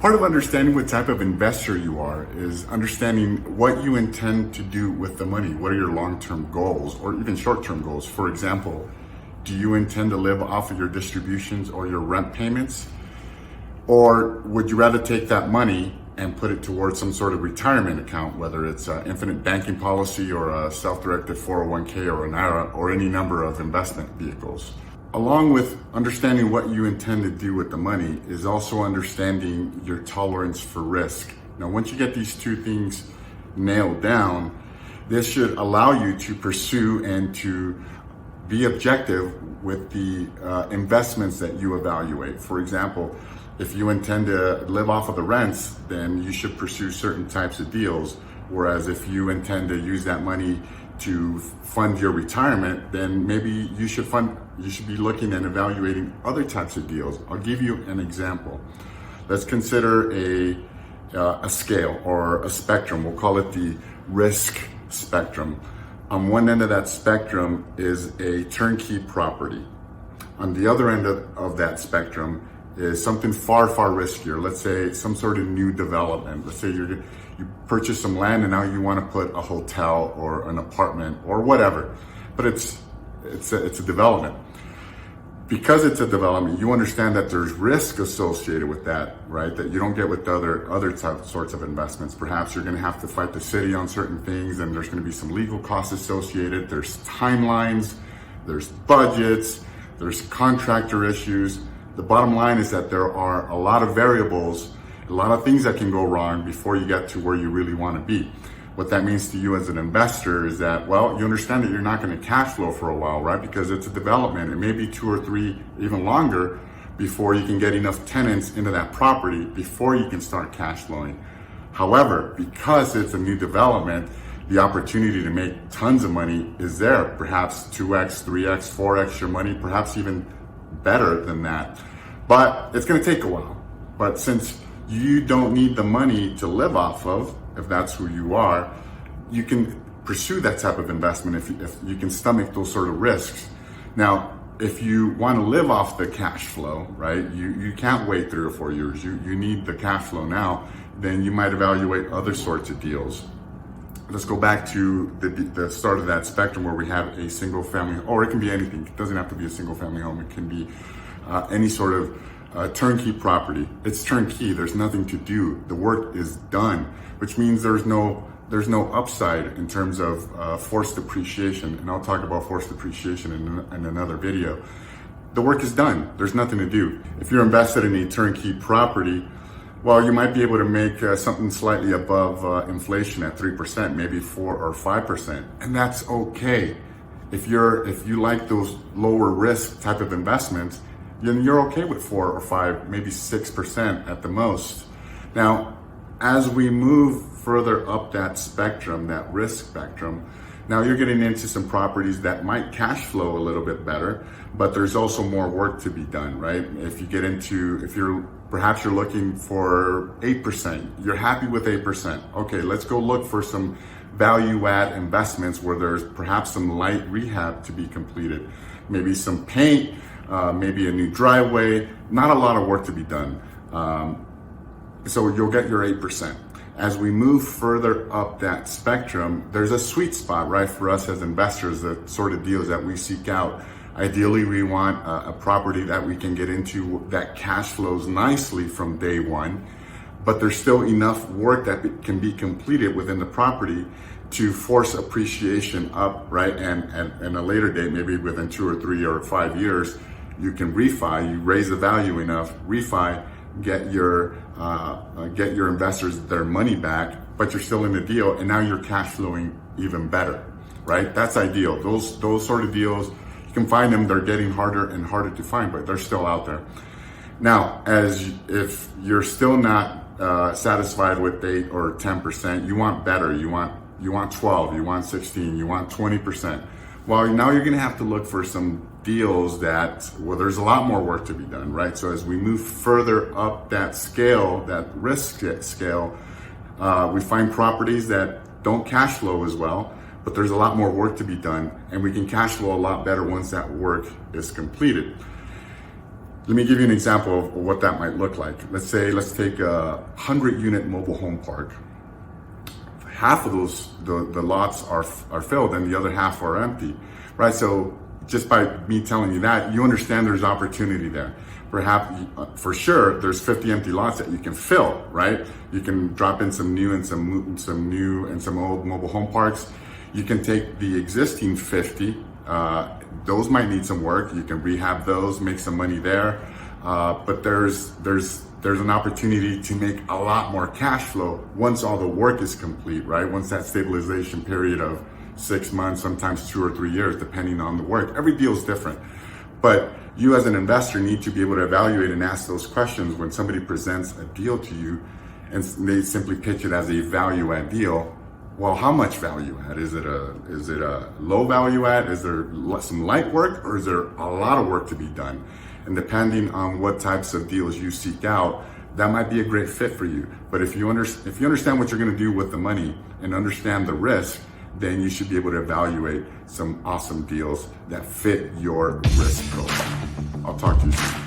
Part of understanding what type of investor you are is understanding what you intend to do with the money. What are your long-term goals or even short-term goals? For example, do you intend to live off of your distributions or your rent payments? Or would you rather take that money and put it towards some sort of retirement account, whether it's an infinite banking policy or a self-directed 401k or an IRA or any number of investment vehicles? Along with understanding what you intend to do with the money is also understanding your tolerance for risk. Now, once you get these two things nailed down, this should allow you to pursue and to be objective with the investments that you evaluate. For example, if you intend to live off of the rents, then you should pursue certain types of deals. Whereas if you intend to use that money to fund your retirement, then maybe you should be looking and evaluating other types of deals. I'll give you an example. Let's consider a scale or a spectrum. We'll call it the risk spectrum. On one end of that spectrum is a turnkey property. On the other end of that spectrum is something far, far riskier. Let's say some sort of new development. Let's say you purchase some land and now you want to put a hotel or an apartment or whatever, but it's a development. Because it's a development, you understand that there's risk associated with that, right? That you don't get with other sorts of investments. Perhaps you're going to have to fight the city on certain things, and there's going to be some legal costs associated. There's timelines, there's budgets, there's contractor issues. The bottom line is that there are a lot of variables, a lot of things that can go wrong before you get to where you really want to be. What that means to you as an investor is that, well, you understand that you're not going to cash flow for a while, right? Because it's a development. It may be 2 or 3, even longer, before you can get enough tenants into that property before you can start cash flowing. However, because it's a new development, the opportunity to make tons of money is there. Perhaps 2x, 3x, 4x your money, perhaps even better than that. But it's going to take a while. But since you don't need the money to live off of, if that's who you are, you can pursue that type of investment if you can stomach those sort of risks. Now, if you want to live off the cash flow, right, you can't wait 3 or 4 years. You need the cash flow now, then you might evaluate other sorts of deals. Let's go back to the start of that spectrum where we have a single family, or it can be anything. It doesn't have to be a single family home. It can be any sort of turnkey property. It's turnkey. There's nothing to do. The work is done, which means there's no upside in terms of forced depreciation. And I'll talk about forced depreciation in another video. The work is done. There's nothing to do. If you're invested in a turnkey property, well, you might be able to make something slightly above inflation at 3%, maybe 4 or 5%, and that's okay. If you like those lower risk type of investments, then you're okay with 4 or 5, maybe 6% at the most. Now, as we move further up that spectrum, that risk spectrum, now you're getting into some properties that might cash flow a little bit better, but there's also more work to be done, right? Perhaps you're looking for 8%, you're happy with 8%. Okay, let's go look for some value add investments where there's perhaps some light rehab to be completed, maybe some paint, maybe a new driveway, not a lot of work to be done. So you'll get your 8%. As we move further up that spectrum, there's a sweet spot, right, for us as investors, the sort of deals that we seek out. Ideally, we want a property that we can get into that cash flows nicely from day one, but there's still enough work that can be completed within the property to force appreciation up, right? And a later date, maybe within 2 or 3 or 5 years, you can refi, you raise the value enough, refi, get your investors their money back, but you're still in the deal, and now you're cash flowing even better, right? That's ideal. Those sort of deals, you can find them. They're getting harder and harder to find, but they're still out there. Now, if you're still not satisfied with 8 or 10%, you want better. You want 12. You want 16. You want 20%. Well, now you're going to have to look for some deals there's a lot more work to be done, right? So as we move further up that scale, that risk scale, we find properties that don't cash flow as well, but there's a lot more work to be done, and we can cash flow a lot better once that work is completed. Let me give you an example of what that might look like. Let's take a 100-unit mobile home park. Half of those, the lots are filled and the other half are empty, right? So just by me telling you that, you understand there's opportunity there. Perhaps, for sure, there's 50 empty lots that you can fill, right? You can drop in some new and some old mobile home parks. You can take the existing 50, those might need some work. You can rehab those, make some money there. But there's an opportunity to make a lot more cash flow once all the work is complete, right? Once that stabilization period of 6 months, sometimes 2 or 3 years, depending on the work. Every deal is different. But you as an investor need to be able to evaluate and ask those questions when somebody presents a deal to you and they simply pitch it as a value add deal. Well, how much value add? Is it a low value add? Is there some light work, or is there a lot of work to be done? And depending on what types of deals you seek out, that might be a great fit for you. But if you understand what you're going to do with the money and understand the risk, then you should be able to evaluate some awesome deals that fit your risk profile. I'll talk to you soon.